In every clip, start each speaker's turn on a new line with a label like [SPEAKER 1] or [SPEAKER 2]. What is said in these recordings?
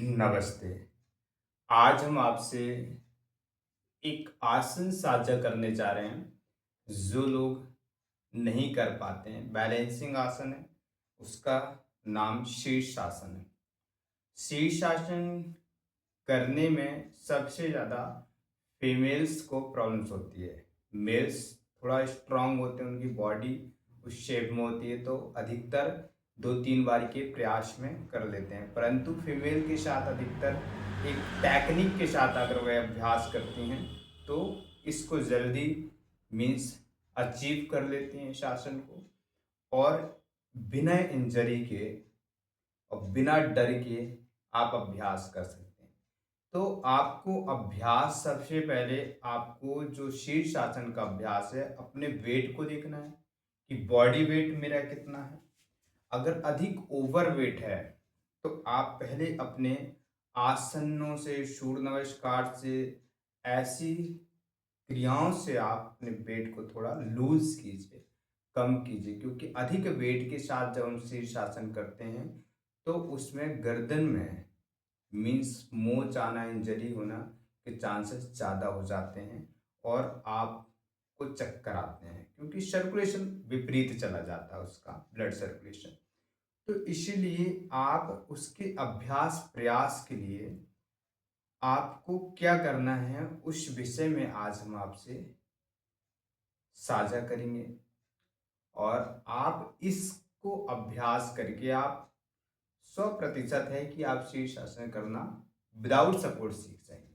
[SPEAKER 1] नमस्ते। आज हम आपसे एक आसन साझा करने जा रहे हैं, जो लोग नहीं कर पाते हैं। बैलेंसिंग आसन है, उसका नाम शीर्षासन है। शीर्षासन करने में सबसे ज़्यादा फीमेल्स को प्रॉब्लम्स होती है। मेल्स थोड़ा स्ट्रांग होते हैं, उनकी बॉडी उस शेप में होती है, तो अधिकतर 2-3 बार के प्रयास में कर लेते हैं। परंतु फीमेल के साथ अधिकतर एक टेक्निक के साथ अगर वह अभ्यास करती हैं, तो इसको जल्दी मीन्स अचीव कर लेती हैं इस आसन को, और बिना इंजरी के और बिना डर के आप अभ्यास कर सकते हैं। तो आपको अभ्यास, सबसे पहले आपको जो शीर्षासन का अभ्यास है, अपने वेट को देखना है कि बॉडी वेट मेरा कितना है। अगर अधिक ओवर वेट है, तो आप पहले अपने आसनों से, सूर्य नमस्कार से, ऐसी क्रियाओं से आप अपने वेट को थोड़ा लूज कीजिए, कम कीजिए, क्योंकि अधिक वेट के साथ जब हम शीर्षासन करते हैं, तो उसमें गर्दन में मीन्स मोच आना, इंजरी होना के चांसेस ज़्यादा हो जाते हैं, और आपको चक्कर आते हैं, क्योंकि सर्कुलेशन विपरीत चला जाता है, उसका ब्लड सर्कुलेशन। तो इसीलिए आप उसके अभ्यास प्रयास के लिए आपको क्या करना है, उस विषय में आज हम आपसे साझा करेंगे। और आप इसको अभ्यास करके आप 100% है कि आप शीर्षासन करना विदाउट सपोर्ट सीख जाएंगे।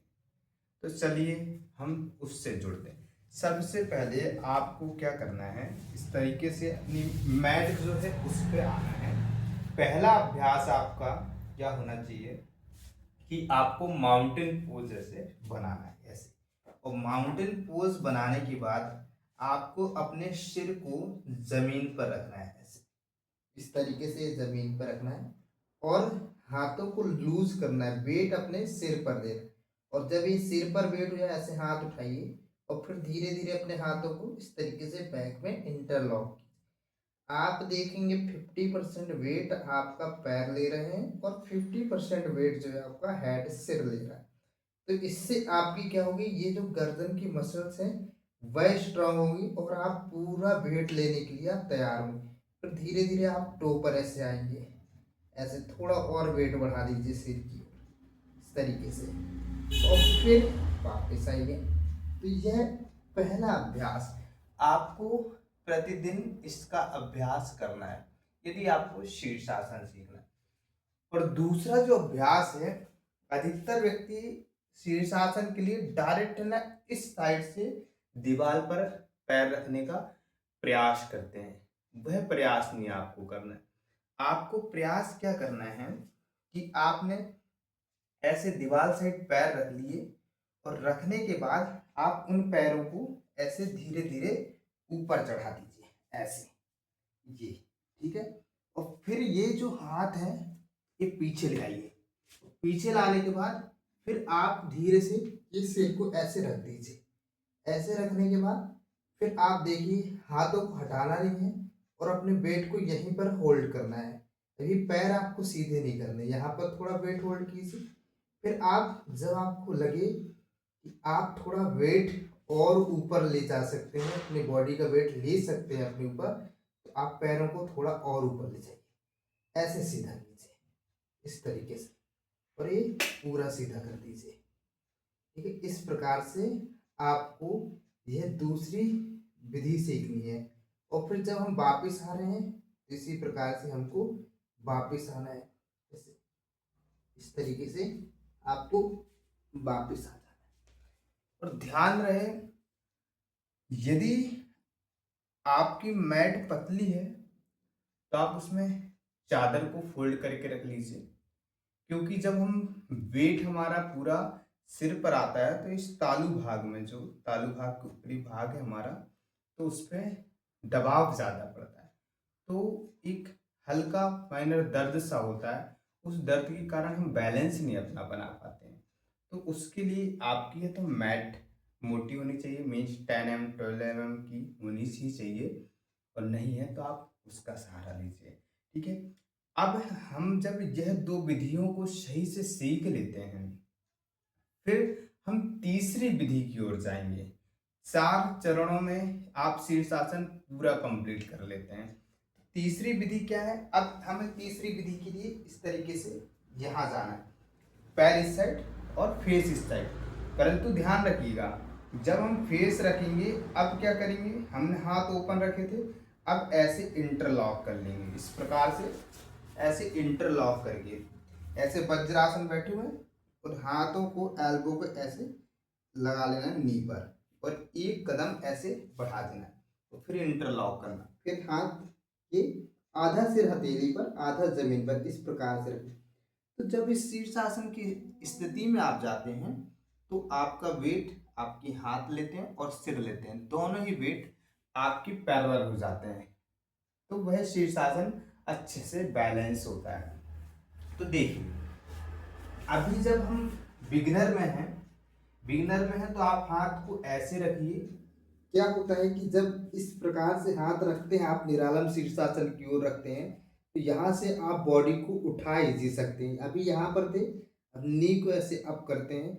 [SPEAKER 1] तो चलिए हम उससे जुड़ते हैं। सबसे पहले आपको क्या करना है, इस तरीके से अपनी मैट जो है उस पर आना है। पहला अभ्यास आपका क्या होना चाहिए कि आपको माउंटेन पोज जैसे बनाना है, ऐसे। और माउंटेन पोज बनाने के बाद आपको अपने सिर को जमीन पर रखना है, ऐसे इस तरीके से जमीन पर रखना है, और हाथों को लूज करना है, वेट अपने सिर पर देना है। और जब ये सिर पर वेट हो जाए, ऐसे हाथ उठाइए, और फिर धीरे धीरे अपने हाथों को इस तरीके से बैक में इंटरलॉक। आप देखेंगे 50% वेट आपका पैर ले रहे हैं, और 50% वेट जो है आपका हेड, सिर ले रहा है। तो इससे आपकी क्या होगी, ये जो गर्दन की मसल्स हैं वह स्ट्रांग होगी, और आप पूरा वेट लेने के लिए आप तैयार होंगे। फिर धीरे धीरे आप टो पर ऐसे आएंगे, ऐसे थोड़ा और वेट बढ़ा दीजिए सिर की ओर, इस तरीके से, और फिर वापस आइए। तो यह पहला अभ्यास आपको प्रतिदिन इसका अभ्यास करना है, यदि आपको शीर्षासन सीखना है। और दूसरा जो अभ्यास है, अधिकतर व्यक्ति शीर्षासन के लिए डायरेक्ट ना इस साइड से दीवार पर पैर रखने का प्रयास करते हैं। वह प्रयास नहीं आपको करना है। आपको प्रयास क्या करना है कि आपने ऐसे दीवार साइड पैर रख लिए, और रखने के बाद आप उन पैरों को ऐसे धीरे धीरे ऊपर चढ़ा दीजिए, ऐसे, ये, ठीक है। और फिर ये जो हाथ है, ये पीछे ले आइए। पीछे लाने के बाद फिर आप धीरे से ये सिर को ऐसे रख दीजिए। ऐसे रखने के बाद फिर आप देखिए, हाथों को हटाना नहीं है, और अपने वेट को यहीं पर होल्ड करना है। अभी पैर आपको सीधे नहीं करने, यहाँ पर थोड़ा वेट होल्ड कीजिए। फिर आप, जब आपको लगे कि आप थोड़ा वेट और ऊपर ले जा सकते हैं, अपनी बॉडी का वेट ले सकते हैं अपने ऊपर, तो आप पैरों को थोड़ा और ऊपर ले जाइए, ऐसे सीधा कीजिए, इस तरीके से, और ये पूरा सीधा कर दीजिए। ठीक है, इस प्रकार से आपको यह दूसरी विधि सीखनी है। और फिर जब हम वापस आ रहे हैं, इसी प्रकार से हमको वापस आना है, जैसे इस तरीके से आपको वापस आ जाना है। और ध्यान रहे, यदि आपकी मैट पतली है, तो आप उसमें चादर को फोल्ड करके रख लीजिए, क्योंकि जब हम वेट हमारा पूरा सिर पर आता है, तो इस तालू भाग में, जो तालू भाग का ऊपरी भाग है हमारा, तो उस पर दबाव ज़्यादा पड़ता है, तो एक हल्का माइनर दर्द सा होता है। उस दर्द के कारण हम बैलेंस नहीं अपना बना पाते हैं। तो उसके लिए आपकी है तो मैट मोटी होनी चाहिए, मीन्स 10 mm 12 mm की होनी ही चाहिए, और नहीं है तो आप उसका सहारा लीजिए, ठीक है। अब हम जब यह दो विधियों को सही से सीख लेते हैं, फिर हम तीसरी विधि की ओर जाएंगे। 4 चरणों में आप शीर्षासन पूरा कंप्लीट कर लेते हैं। तीसरी विधि क्या है? अब हमें तीसरी विधि के लिए इस तरीके से यहाँ जाना है, पैर इस साइड और फेस इस साइड। परंतु ध्यान रखिएगा, जब हम फेस रखेंगे, अब क्या करेंगे, हमने हाथ ओपन रखे थे, अब ऐसे इंटरलॉक कर लेंगे इस प्रकार से, ऐसे इंटरलॉक करके ऐसे वज्रासन बैठे हुए हैं और हाथों को एल्बो को ऐसे लगा लेना है नी पर और एक कदम ऐसे बढ़ा देना है, तो फिर इंटरलॉक करना, फिर हाथ ये आधा सिर हथेली पर आधा जमीन पर इस प्रकार से रखें। तो जब इस शीर्षासन की स्थिति में आप जाते हैं तो आपका वेट आपके हाथ लेते हैं और सिर लेते हैं, दोनों ही वेट आपकी पैरेलल हो जाते हैं, तो वह शीर्षासन अच्छे से बैलेंस होता है। तो देखिए, अभी जब हम बिगिनर में हैं, तो आप हाथ को ऐसे रखिए। क्या होता है कि जब इस प्रकार से हाथ रखते हैं, आप निरालम शीर्षासन की ओर रखते हैं, तो यहाँ से आप बॉडी को उठा ही सकते हैं। अभी यहाँ पर थे, अब नी को ऐसे अप करते हैं।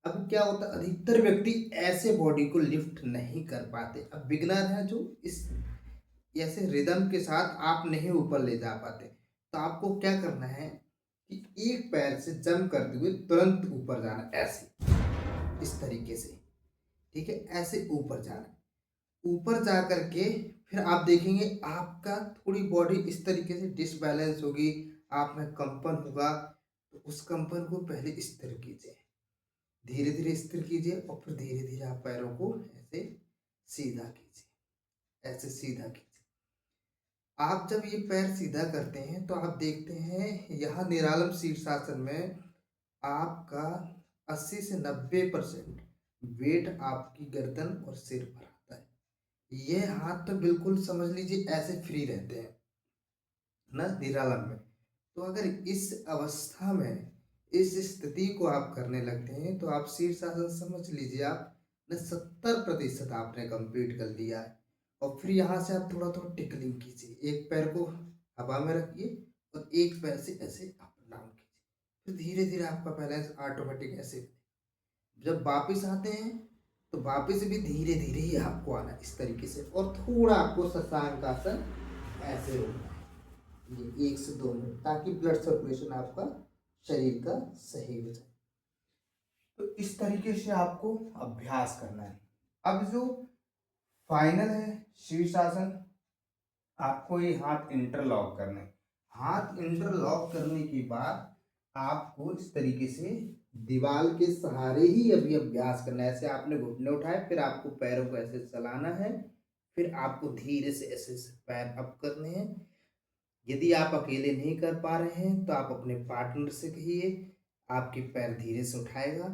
[SPEAKER 1] अब क्या होता है, अधिकतर व्यक्ति ऐसे बॉडी को लिफ्ट नहीं कर पाते। अब बिगनर है जो इस ऐसे रिदम के साथ आप नहीं ऊपर ले जा पाते, तो आपको क्या करना है कि एक पैर से जंप करते हुए तुरंत ऊपर जाना, ऐसे इस तरीके से, ठीक है, ऐसे ऊपर जाना। ऊपर जा करके फिर आप देखेंगे आपका थोड़ी बॉडी इस तरीके से डिसबैलेंस होगी, आप में कंपन होगा, तो उस कंपन को पहले स्थिर कीजिए, धीरे धीरे स्थिर कीजिए और फिर धीरे धीरे आप पैरों को ऐसे सीधा कीजिए, ऐसे सीधा कीजिए। आप जब ये पैर सीधा करते हैं तो आप देखते हैं यहाँ निरालम शीर्षासन में आपका 80 से 90% वेट आपकी गर्दन और सिर पर आता है। ये हाथ तो बिल्कुल समझ लीजिए ऐसे फ्री रहते हैं ना निरालम में। तो अगर इस अवस्था में इस स्थिति को आप करने लगते हैं तो आप शीर्षासन समझ लीजिए आप ने 70% आपने कंप्लीट कर लिया है। और फिर यहाँ से आप थोड़ा थोड़ा टिकलिंग कीजिए, एक पैर को हवा में रखिए और एक पैर से ऐसे अप डाउन कीजिए, फिर धीरे धीरे आपका बैलेंस ऑटोमेटिक ऐसे। जब वापिस आते हैं तो वापिस भी धीरे धीरे ही आपको आना इस तरीके से, और थोड़ा आपको शशांक आसन ऐसे रोकना है, ये 1 से 2 मिनट, ताकि ब्लड सर्कुलेशन आपका शरीर का सही हो जाए। तो इस तरीके से आपको अभ्यास करना है। अब जो फाइनल है शीर्षासन, आपको ये हाथ इंटरलॉक करना है। हाथ इंटरलॉक करने के बाद आपको इस तरीके से दीवार के सहारे ही अभी अभ्यास करना है। ऐसे आपने घुटने उठाए, फिर आपको पैरों को ऐसे चलाना है, फिर आपको धीरे से ऐसे पैर अप करने हैं। यदि आप अकेले नहीं कर पा रहे हैं तो आप अपने पार्टनर से कहिए, आपके पैर धीरे से उठाएगा,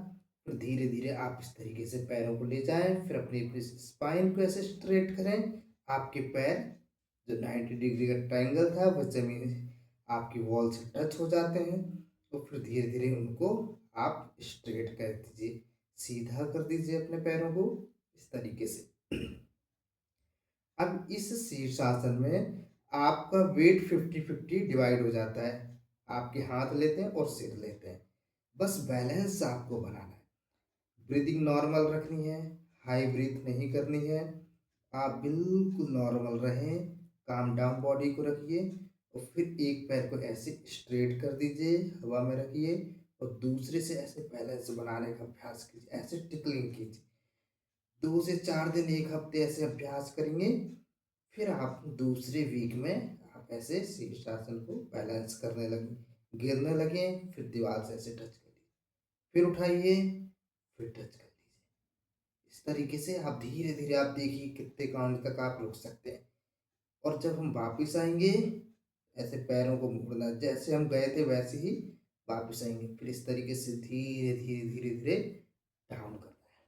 [SPEAKER 1] फिर धीरे धीरे आप इस तरीके से पैरों को ले जाएं, फिर अपनी स्पाइन को ऐसे स्ट्रेट करें। आपके पैर जो 90 डिग्री का ट्रायंगल था वह जमीन आपकी वॉल से टच हो जाते हैं, तो फिर धीरे धीरे उनको आप स्ट्रेट कर दीजिए, सीधा कर दीजिए अपने पैरों को इस तरीके से। अब इस शीर्षासन में आपका वेट 50-50 डिवाइड हो जाता है, आपके हाथ लेते हैं और सिर लेते हैं, बस बैलेंस आपको बनाना है। ब्रीदिंग नॉर्मल रखनी है, हाई ब्रीथ नहीं करनी है, आप बिल्कुल नॉर्मल रहें, काम डाउन बॉडी को रखिए और फिर एक पैर को ऐसे स्ट्रेट कर दीजिए, हवा में रखिए और दूसरे से ऐसे बैलेंस बनाने का अभ्यास कीजिए, ऐसे टिकलिंग कीजिए। 2 से 4 दिन, 1 हफ्ते ऐसे अभ्यास करेंगे, फिर आप दूसरे वीक में आप ऐसे शीर्षासन को बैलेंस करने लगे, गिरने लगे, फिर दीवार से ऐसे टच करिए, फिर उठाइए, फिर टच कर लीजिए। इस तरीके से आप धीरे धीरे आप देखिए कितने काउंट तक आप रुक सकते हैं। और जब हम वापस आएंगे, ऐसे पैरों को मोड़ना, जैसे हम गए थे वैसे ही वापस आएंगे, फिर इस तरीके से धीरे धीरे धीरे धीरे डाउन करना है।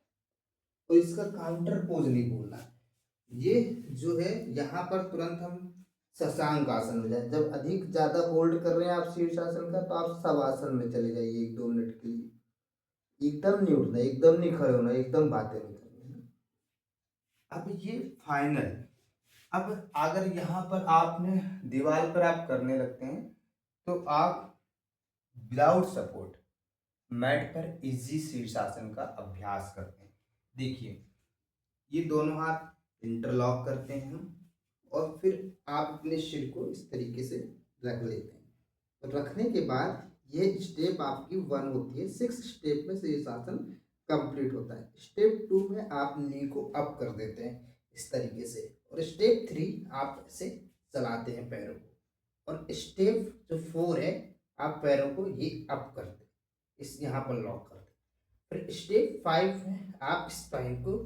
[SPEAKER 1] तो इसका काउंटर पोज नहीं बोलना, ये जो है यहाँ पर तुरंत हम शशांक आसन में जाए। जब अधिक ज्यादा होल्ड कर रहे हैं आप शीर्षासन का, तो आप शवासन में चले जाइए 1-2 मिनट के लिए। एकदम नहीं उठना, एकदम नहीं खड़े होना, एकदम बातें नहीं करनी है। अब ये फाइनल, अब अगर यहाँ पर आपने दीवार पर आप करने लगते हैं तो आप विदाउट सपोर्ट मैट पर इजी शीर्षासन का अभ्यास करते हैं। देखिए, ये दोनों हाथ इंटरलॉक करते हैं हम, और फिर आप अपने सिर को इस तरीके से रख लेते हैं। तो रखने के बाद ये स्टेप आपकी 1 होती है। 6 स्टेप में शीर्षासन कंप्लीट होता है। स्टेप 2 में आप नी को अप कर देते हैं इस तरीके से, और स्टेप 3 आप ऐसे चलाते हैं पैरों को, और स्टेप जो 4 है आप पैरों को ये अप करते हैं, इस यहाँ पर लॉक करते हैं। फिर स्टेप 5 में आप स्पाइन को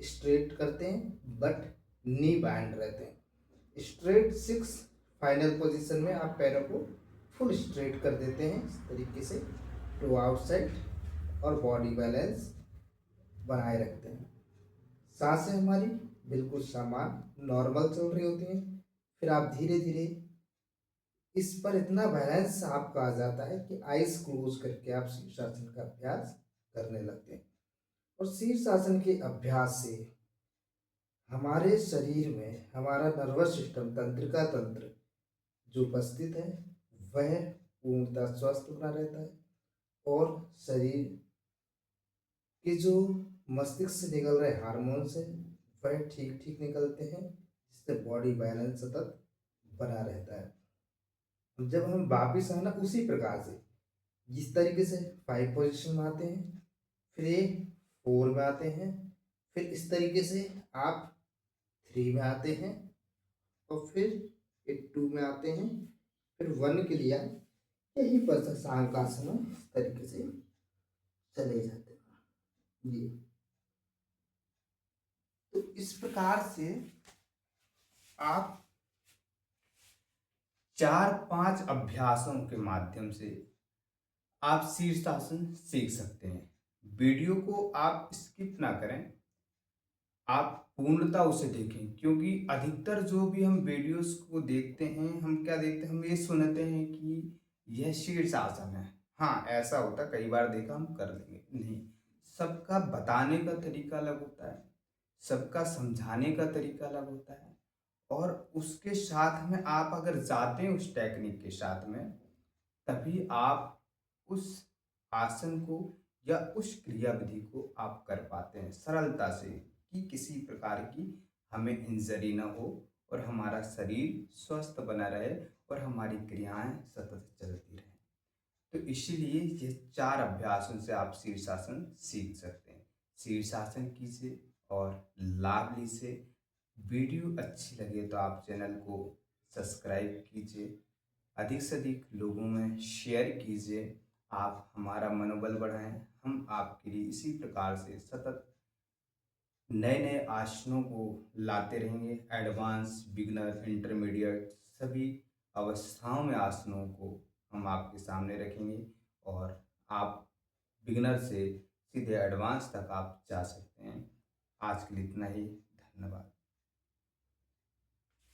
[SPEAKER 1] स्ट्रेट करते हैं बट नी बैंड रहते हैं। स्ट्रेट 6 फाइनल पोजीशन में आप पैरों को फुल स्ट्रेट कर देते हैं इस तरीके से टू आउटसाइड, और बॉडी बैलेंस बनाए रखते हैं। सांसें हमारी बिल्कुल सामान्य नॉर्मल चल रही होती हैं। फिर आप धीरे धीरे इस पर इतना बैलेंस आपका आ जाता है कि आइज क्लोज करके आप शीर्षासन का अभ्यास करने लगते हैं। और शीर्षासन के अभ्यास से हमारे शरीर में हमारा नर्वस सिस्टम, तंत्रिका तंत्र जो उपस्थित है वह पूर्णतः स्वस्थ बना रहता है, और शरीर के जो मस्तिष्क से निकल रहे हार्मोन्स हैं वह ठीक ठीक निकलते हैं, जिससे बॉडी बैलेंस सतत बना रहता है। जब हम वापिस आना उसी प्रकार से जिस तरीके से 5 पोजीशन में आते हैं, फिर एक 4 में आते हैं, फिर इस तरीके से आप 3 में आते हैं, और फिर एक 2 में आते हैं, फिर 1 के लिए यही पर शशांकासन इस तरीके से चले जाते हैं जी। तो इस प्रकार से आप 4-5 अभ्यासों के माध्यम से आप शीर्षासन सीख सकते हैं। वीडियो को आप स्किप ना करें, आप पूर्णता उसे देखें, क्योंकि अधिकतर जो भी हम वीडियोस को देखते हैं, हम क्या देखते हैं, हम ये सुनते हैं कि यह शीर्षासन है। हाँ, ऐसा होता, कई बार देखा, हम कर लेंगे, नहीं। सबका बताने का तरीका अलग होता है, सबका समझाने का तरीका अलग होता है, और उसके साथ में आप अगर जाते हैं उस टेक्निक के साथ में, तभी आप उस आसन को या उस क्रिया विधि को आप कर पाते हैं सरलता से, कि किसी प्रकार की हमें इंजरी ना हो, और हमारा शरीर स्वस्थ बना रहे, और हमारी क्रियाएं सतत चलती रहें। तो इसीलिए ये 4 अभ्यासों से आप शीर्षासन सीख सकते हैं। शीर्षासन कीजिए और लाभ लीजिए। वीडियो अच्छी लगे तो आप चैनल को सब्सक्राइब कीजिए, अधिक से अधिक लोगों में शेयर कीजिए। आप हमारा मनोबल बढ़ाएं, हम आपके लिए इसी प्रकार से सतत नए नए आसनों को लाते रहेंगे। एडवांस, बिगनर, इंटरमीडिएट सभी अवस्थाओं में आसनों को हम आपके सामने रखेंगे, और आप बिगनर से सीधे एडवांस तक आप जा सकते हैं। आज के लिए इतना ही। धन्यवाद।